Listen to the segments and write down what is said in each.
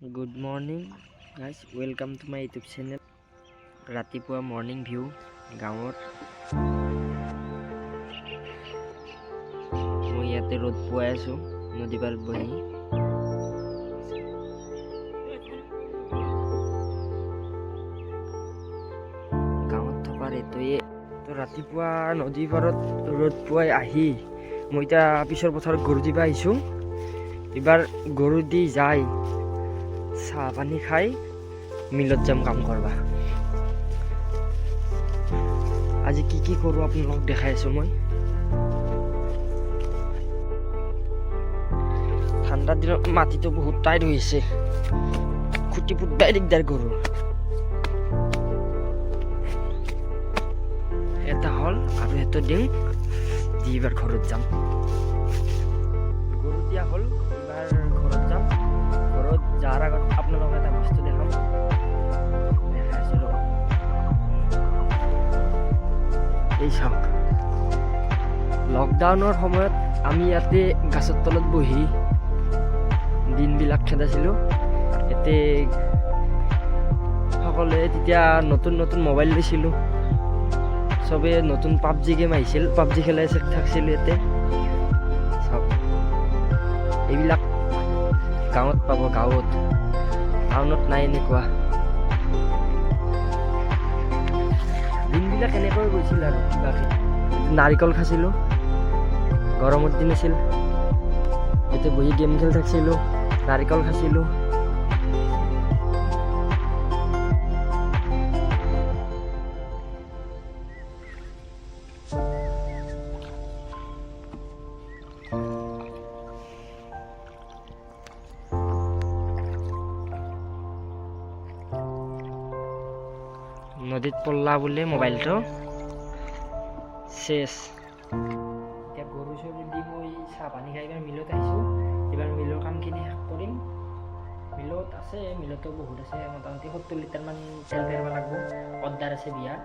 Good morning guys, welcome to my YouTube channel. ৰাতিপুৱা morning view গাঁৱৰ। মই ইয়াতে ৰ'দ পোৱাই আছো নদী পাৰত বহি। গাঁৱত থকাৰ এইটোৱে তো ৰাতিপুৱা নদী পাৰত ৰ'দ পোৱাই আহি মই এতিয়া পিছৰ পথাৰত গৰু দিবা আহিছো। এবাৰ গৰু দি যাই চাহ পানী খাই মিলত যাম কাম কৰবা। আজি কি কৰো আপোনালোকক দেখাই আছো। মই ঠাণ্ডা দিনত মাটিটো বহুত টাইট হৈছে, খুঁটি পুতবাই দিগদাৰ গৰু। এটা হল আৰু এটা দিম দি এবাৰ ঘৰত যাম। গৰু দিয়া হল, এবাৰ ঘৰত যাম। ঘৰত যাৰ আগত আপোনালোকক এটা বস্তু দেখাম, দেখাইছিলো। এই চাওক, লকডাউনৰ সময়ত আমি ইয়াতে গাছৰ তলত বহি দিনবিলাক খেদাইছিলোঁ। ইয়াতে সকলোৱে তেতিয়া নতুন নতুন মোবাইল লৈছিলোঁ, চবে নতুন পাবজি গেম আহিছিল, পাবজি খেলাই থাকিছিলোঁ ইয়াতে। চাওক, এইবিলাক গাঁৱত পাব, গাঁৱত, টাউনত নাই এনেকুৱা। দিনবিলাক এনেকৈ গৈছিল আৰু কিবাকে। নাৰিকল খাইছিলোঁ, গৰমৰ দিন আছিল, ইয়াতে বহি গেম খেলি থাকিছিলোঁ, নাৰিকল খাইছিলোঁ। নদীত পল্লা বোলে মোবাইলটো শেষ। এতিয়া গৰু চৰু দি মই চাহ পানী খাই এবাৰ মিলত আহিছোঁ। এইবাৰ মিলৰ কামখিনি শেষ কৰিম। মিলত আছে, মিলতো বহুত আছে, মোটামুটি 70 লিটাৰমান তেল পেৰাব লাগিব। অৰ্ডাৰ আছে বিয়াৰ,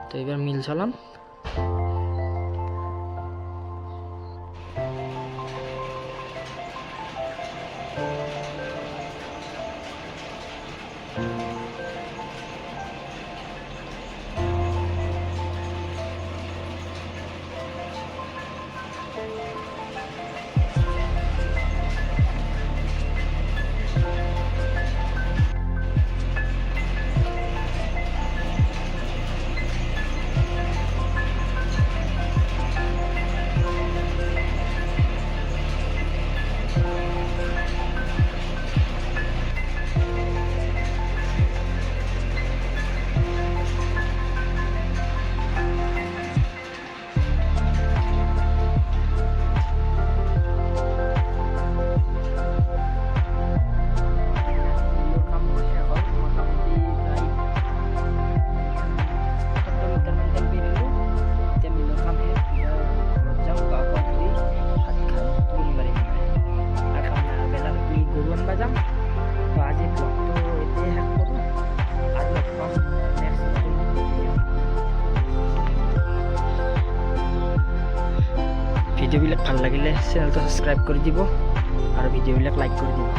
তো এইবাৰ মিল চলাম। ভিডিঅ'বিলাক ভাল লাগিলে চেনেলটো ছাবস্ক্ৰাইব কৰি দিব আৰু ভিডিঅ'বিলাক লাইক কৰি দিব।